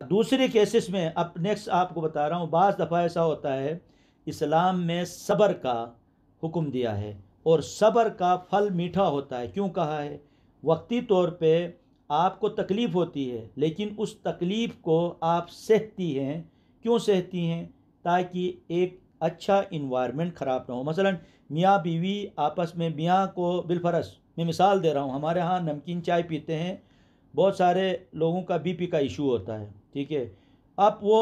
दूसरे केसेस में अब नेक्स्ट आपको बता रहा हूँ, बाज़ दफ़ा ऐसा होता है इस्लाम में सब्र का हुक्म दिया है और सब्र का फल मीठा होता है। क्यों कहा है? वक्ती तौर पे आपको तकलीफ़ होती है, लेकिन उस तकलीफ़ को आप सहती हैं। क्यों सहती हैं? ताकि एक अच्छा इन्वायरमेंट ख़राब ना हो। मसलन मियाँ बीवी आपस में, मियाँ को बिलफरस मैं मिसाल दे रहा हूँ, हमारे यहाँ नमकीन चाय पीते हैं, बहुत सारे लोगों का बीपी का इशू होता है, ठीक है। अब वो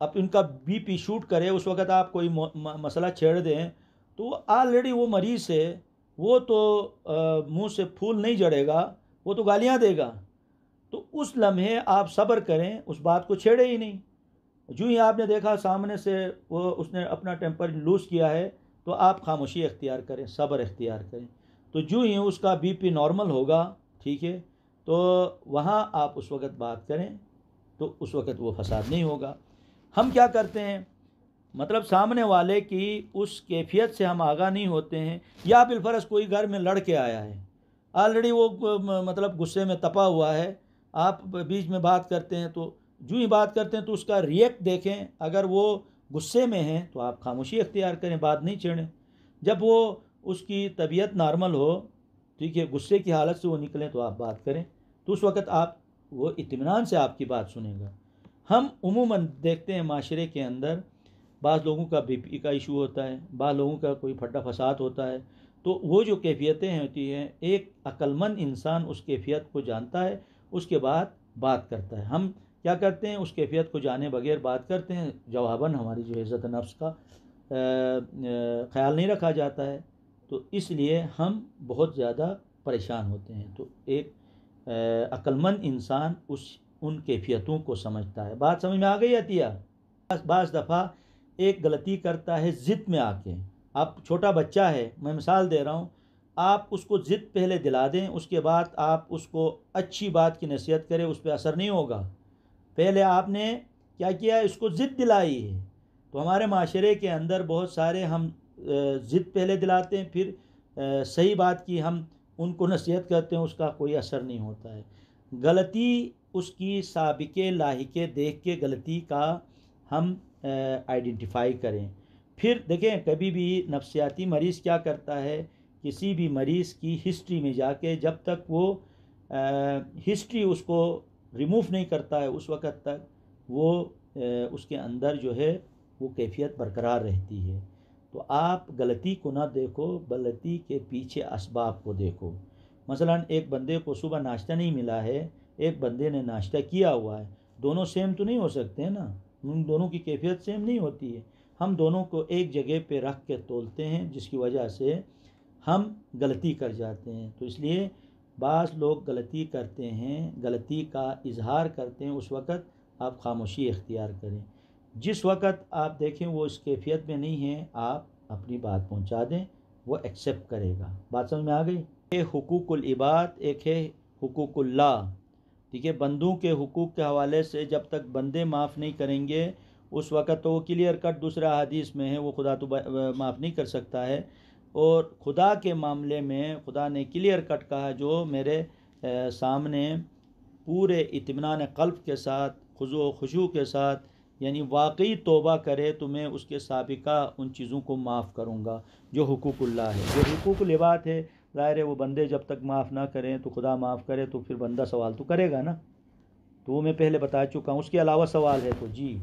अब उनका बीपी शूट करे, उस वक़्त आप कोई मसला छेड़ दें, तो ऑलरेडी वो मरीज़ है, वो तो मुंह से फूल नहीं जड़ेगा, वो तो गालियां देगा। तो उस लम्हे आप सब्र करें, उस बात को छेड़े ही नहीं। जो ही आपने देखा सामने से वो उसने अपना टेम्पर लूज़ किया है, तो आप खामोशी इख्तियार करें, सब्र इख्तियार करें। तो जो ही उसका बीपी नॉर्मल होगा, ठीक है, तो वहाँ आप उस वक़्त बात करें, तो उस वक़्त वो फसाद नहीं होगा। हम क्या करते हैं, मतलब सामने वाले की उस कैफियत से हम आगाह नहीं होते हैं, या बिलफर्ज कोई घर में लड़ के आया है, ऑलरेडी वो मतलब गुस्से में तपा हुआ है, आप बीच में बात करते हैं, तो जो ही बात करते हैं तो उसका रिएक्ट देखें। अगर वो गुस्से में है तो आप खामोशी इख्तियार करें, बात नहीं छेड़ें। जब वो उसकी तबीयत नॉर्मल हो, ठीक है, गुस्से की हालत से वो निकलें, तो आप बात करें, तो उस वक़्त आप वो इत्मीनान से आपकी बात सुनेगा। हम उमूमन देखते हैं माशरे के अंदर बाज़ लोगों का बीपी का इशू होता है, बाज़ लोगों का कोई फटा फसाद होता है, तो वो जो कैफियतें होती हैं, एक अक्लमंद इंसान उस कैफियत को जानता है, उसके बाद बात करता है। हम क्या करते हैं, उस कैफियत को जाने बगैर बात करते हैं, जवाबन हमारी जो इज़्ज़त नफ्स का ख्याल नहीं रखा जाता है, तो इसलिए हम बहुत ज़्यादा परेशान होते हैं। तो एक अक्लमंद इंसान उन कैफियतों को समझता है। बात समझ में आ गई अतिया? बाज़ दफ़ा एक गलती करता है ज़िद में आके। आप छोटा बच्चा है, मैं मिसाल दे रहा हूँ, आप उसको ज़िद पहले दिला दें, उसके बाद आप उसको अच्छी बात की नसीहत करें, उस पर असर नहीं होगा। पहले आपने क्या किया, इसको ज़िद दिलाई है। तो हमारे माशरे के अंदर बहुत सारे हम ज़िद पहले दिलाते हैं, फिर सही बात की हम उनको नसीहत करते हैं, उसका कोई असर नहीं होता है। गलती उसकी साबिके लाहिके देख के गलती का हम आइडेंटिफाई करें। फिर देखें, कभी भी नफ्सियाती मरीज़ क्या करता है, किसी भी मरीज़ की हिस्ट्री में जाके जब तक वो हिस्ट्री उसको रिमूव नहीं करता है, उस वक़्त तक वो उसके अंदर जो है वो कैफियत बरकरार रहती है। तो आप गलती को ना देखो, गलती के पीछे असबाब को देखो। मसलन एक बंदे को सुबह नाश्ता नहीं मिला है, एक बंदे ने नाश्ता किया हुआ है, दोनों सेम तो नहीं हो सकते हैं ना, उन दोनों की कैफियत सेम नहीं होती है। हम दोनों को एक जगह पे रख के तोलते हैं, जिसकी वजह से हम गलती कर जाते हैं। तो इसलिए बाज़ लोग गलती करते हैं, गलती का इजहार करते हैं, उस वक़्त आप खामोशी इख्तियार करें। जिस वक़्त आप देखें वो इस कैफियत में नहीं है, आप अपनी बात पहुंचा दें, वो एक्सेप्ट करेगा। बात समझ में आ गई? एक हुकूकुल इबाद, एक है हुकूकुल्लाह, ठीक है। बंदों के हुकूक के हवाले से जब तक बंदे माफ़ नहीं करेंगे, उस वक़्त तो वो क्लियर कट दूसरा हदीस में है, वो खुदा तो माफ़ नहीं कर सकता है। और खुदा के मामले में खुदा ने क्लियर कट कहा, जो मेरे सामने पूरे इत्मीनान क़ल्ब के साथ, खुज़ू खुशू के साथ, यानी वाकई तौबा करे, तो मैं उसके साबिका उन चीज़ों को माफ़ करूँगा जो हुकूकुल्लाह है। जो हुकूकुल इबाद है, ज़ाहिर है वो बंदे जब तक माफ़ ना करें तो खुदा माफ़ करे, तो फिर बंदा सवाल तो करेगा ना। तो वो मैं पहले बता चुका हूँ। उसके अलावा सवाल है तो जी।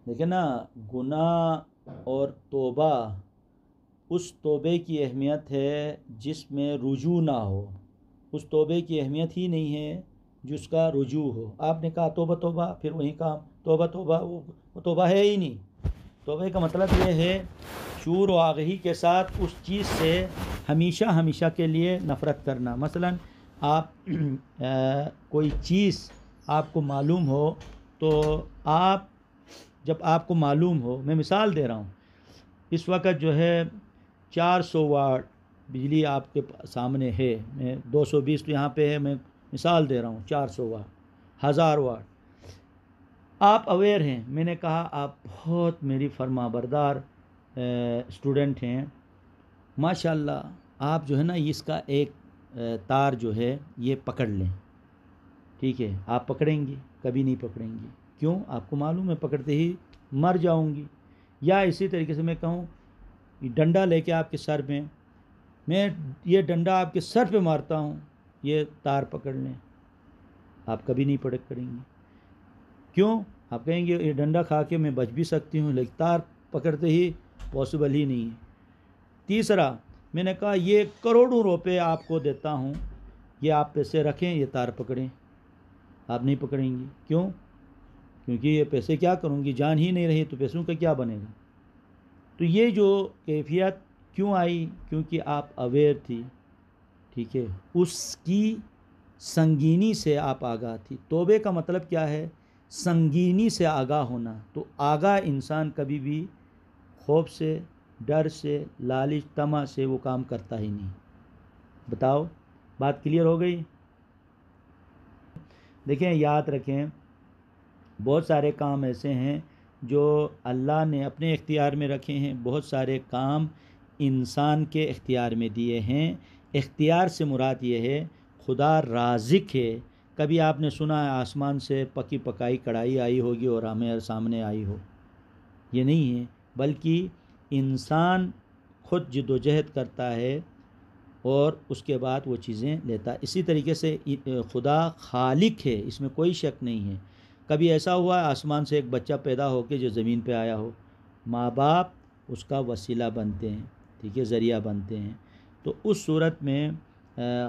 देखिए ना, गुनाह और तौबा, उस तौबे की अहमियत है जिसमें रुजू ना हो। उस तौबे की अहमियत ही नहीं है जिसका रुजू हो। आपने कहा तौबा तौबा, फिर वही काम तौबा तौबा, वो तौबा है ही नहीं। तौबे का मतलब ये है शूर व आगही के साथ उस चीज़ से हमेशा हमेशा के लिए नफ़रत करना। मसलन आप कोई चीज़ आपको मालूम हो, तो आप जब आपको मालूम हो, मैं मिसाल दे रहा हूँ, इस वक्त जो है 400 वाट बिजली आपके सामने है, मैं 220 तो यहाँ पे है, मैं मिसाल दे रहा हूँ, 400 वाट, 1000 वाट, आप अवेयर हैं। मैंने कहा आप बहुत मेरी फरमाबरदार स्टूडेंट हैं, माशाल्लाह, आप जो है ना इसका एक तार जो है ये पकड़ लें, ठीक है। आप पकड़ेंगे? कभी नहीं पकड़ेंगे। क्यों? आपको मालूम है पकड़ते ही मर जाऊंगी। या इसी तरीके से मैं कहूँ डंडा लेके आपके सर में, मैं ये डंडा आपके सर पे मारता हूँ, ये तार पकड़ लें, आप कभी नहीं पकड़ेंगे। क्यों? आप कहेंगे ये डंडा खा के मैं बच भी सकती हूँ, लेकिन तार पकड़ते ही पॉसिबल ही नहीं है। तीसरा, मैंने कहा ये करोड़ों रुपए आपको देता हूँ, ये आप पैसे रखें, ये तार पकड़ें, आप नहीं पकड़ेंगे। क्यों? क्योंकि ये पैसे क्या करूँगी, जान ही नहीं रही तो पैसों का क्या बनेगा। तो ये जो कैफियत क्यों आई? क्योंकि आप अवेयर थी, ठीक है, उसकी संगीनी से आप आगाह थी। तौबे का मतलब क्या है? संगीनी से आगाह होना। तो आगाह इंसान कभी भी खौफ से, डर से, लालच, तमा से वो काम करता ही नहीं। बताओ, बात क्लियर हो गई? देखें, याद रखें, बहुत सारे काम ऐसे हैं जो अल्लाह ने अपने इख्तियार में रखे हैं, बहुत सारे काम इंसान के इख्तियार में दिए हैं। इख्तियार से मुराद ये है खुदा राज़िक है। कभी आपने सुना है आसमान से पकी पकाई कढ़ाई आई होगी और हमें सामने आई हो? ये नहीं है, बल्कि इंसान खुद जिद्दोजहद करता है और उसके बाद वो चीज़ें लेता है। इसी तरीके से खुदा खालिक है, इसमें कोई शक नहीं है। कभी ऐसा हुआ है आसमान से एक बच्चा पैदा होकर जो ज़मीन पे आया हो, माँ बाप उसका वसीला बनते हैं, ठीक है, ज़रिया बनते हैं। तो उस सूरत में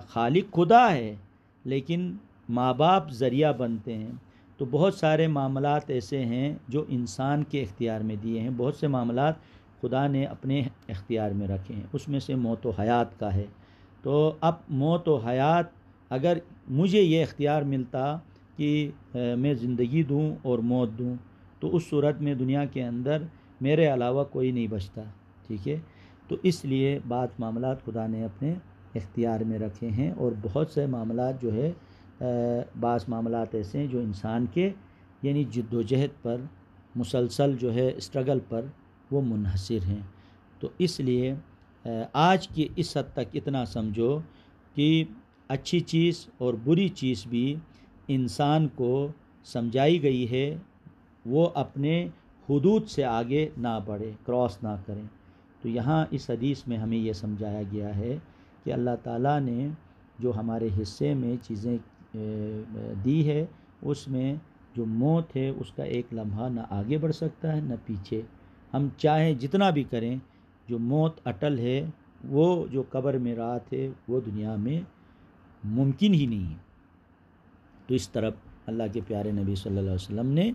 खालिक खुदा है, लेकिन माँ बाप ज़रिया बनते हैं। तो बहुत सारे मामलात ऐसे हैं जो इंसान के इख्तियार में दिए हैं, बहुत से मामलात खुदा ने अपने इख्तियार में रखे हैं। उसमें से मौत व हयात का है। तो अब मौत व हयात, अगर मुझे ये इख्तियार मिलता कि मैं ज़िंदगी दूं और मौत दूं, तो उस सूरत में दुनिया के अंदर मेरे अलावा कोई नहीं बचता, ठीक है। तो इसलिए बात मामलात खुदा ने अपने इख्तियार में रखे हैं, और बहुत से मामलात जो है बास मामलात ऐसे हैं जो इंसान के यानी जिद्दोजहद पर, मुसलसल जो है स्ट्रगल पर वो मुनहसर हैं। तो इसलिए आज की इस हद तक इतना समझो कि अच्छी चीज़ और बुरी चीज़ भी इंसान को समझाई गई है, वो अपने हुदूद से आगे ना बढ़े, क्रॉस ना करें। तो यहाँ इस हदीस में हमें ये समझाया गया है कि अल्लाह ताला ने जो हमारे हिस्से में चीज़ें दी है, उसमें जो मौत है उसका एक लम्हा ना आगे बढ़ सकता है ना पीछे। हम चाहे जितना भी करें, जो मौत अटल है, वो जो कब्र में राहत है, वो दुनिया में मुमकिन ही नहीं है। तो इस तरफ अल्लाह के प्यारे नबी सल्लल्लाहु अलैहि वसल्लम ने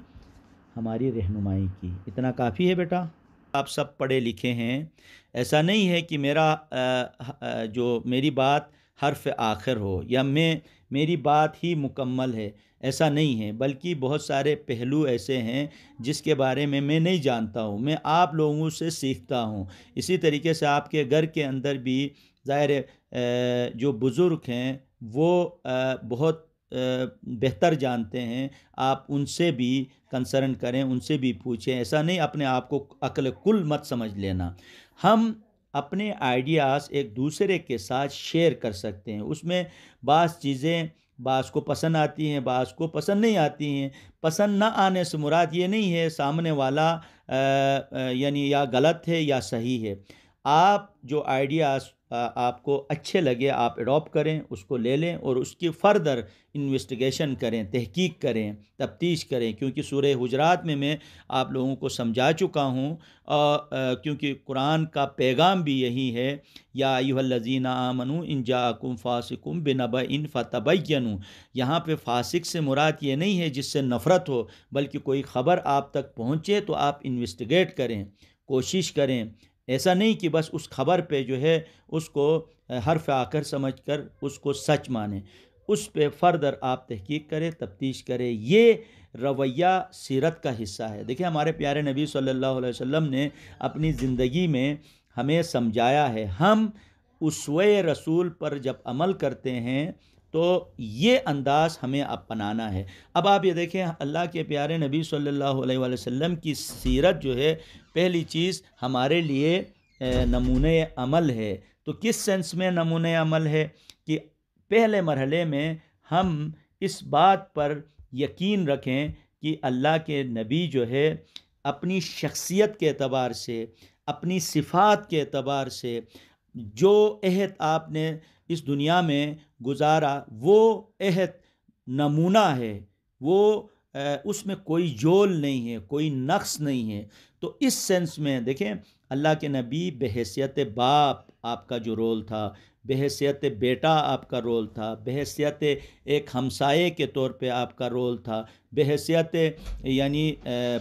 हमारी रहनुमाई की। इतना काफ़ी है बेटा। आप सब पढ़े लिखे हैं, ऐसा नहीं है कि जो मेरी बात हर्फ आखिर हो या मेरी बात ही मुकम्मल है, ऐसा नहीं है। बल्कि बहुत सारे पहलू ऐसे हैं जिसके बारे में मैं नहीं जानता हूँ, मैं आप लोगों से सीखता हूँ। इसी तरीके से आपके घर के अंदर भी ज़ाहिर जो बुज़ुर्ग हैं वो बहुत बेहतर जानते हैं, आप उनसे भी कंसर्न करें, उनसे भी पूछें। ऐसा नहीं अपने आप को अक्ल कुल मत समझ लेना। हम अपने आइडियाज़ एक दूसरे के साथ शेयर कर सकते हैं। उसमें बास चीज़ें बास को पसंद आती हैं, बास को पसंद नहीं आती हैं। पसंद ना आने से मुराद ये नहीं है सामने वाला यानी या गलत है या सही है। आप जो आइडियाज़ आपको अच्छे लगे आप एडॉप्ट करें, उसको ले लें और उसकी फ़र्दर इन्वेस्टिगेशन करें, तहकीक करें, तफ्तीश करें। क्योंकि सूरह हुजरात में मैं आप लोगों को समझा चुका हूँ, क्योंकि कुरान का पैगाम भी यही है, या अय्युहल्लज़ीना आमनू इन जाअकुम फ़ासिकुम बिनबइन फ़तबय्यनू। यहाँ पे फ़ासिक से मुराद ये नहीं है जिससे नफ़रत हो, बल्कि कोई ख़बर आप तक पहुँचे तो आप इन्वेस्टिगेट करें, कोशिश करें। ऐसा नहीं कि बस उस खबर पे जो है उसको हर्फ आकर समझकर उसको सच माने, उस पे फ़र्दर आप तहकीक करें, तफ्तीश करें। ये रवैया सीरत का हिस्सा है। देखिए, हमारे प्यारे नबी सल्लल्लाहु अलैहि वसल्लम ने अपनी ज़िंदगी में हमें समझाया है। हम उसवे रसूल पर जब अमल करते हैं तो ये अंदाज़ हमें अपनाना है। अब आप ये देखें, अल्लाह के प्यारे नबी सल्लल्लाहु अलैहि वसल्लम की सीरत जो है, पहली चीज़ हमारे लिए नमूने अमल है। तो किस सेंस में नमूने अमल है कि पहले मरहले में हम इस बात पर यकीन रखें कि अल्लाह के नबी जो है अपनी शख्सियत के एतबार से, अपनी सिफ़ात के एतबार से, जो अहद आपने इस दुनिया में गुजारा वो अहद नमूना है, वो उसमें कोई जोल नहीं है, कोई नक्स नहीं है। तो इस सेंस में देखें, अल्लाह के नबी बहैसियत बाप आपका जो रोल था, बहैसियत बेटा आपका रोल था, बहैसियत एक हमसाये के तौर पे आपका रोल था, बहैसियत यानी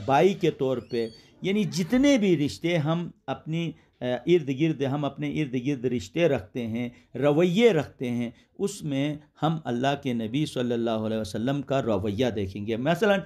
बाई के तौर पे, यानी जितने भी रिश्ते हम अपनी इर्द गिर्द हम अपने इर्द गिर्द रिश्ते रखते हैं, रवैये रखते हैं, उसमें हम अल्लाह के नबी सल्लल्लाहु अलैहि वसल्लम का रवैया देखेंगे। मसलन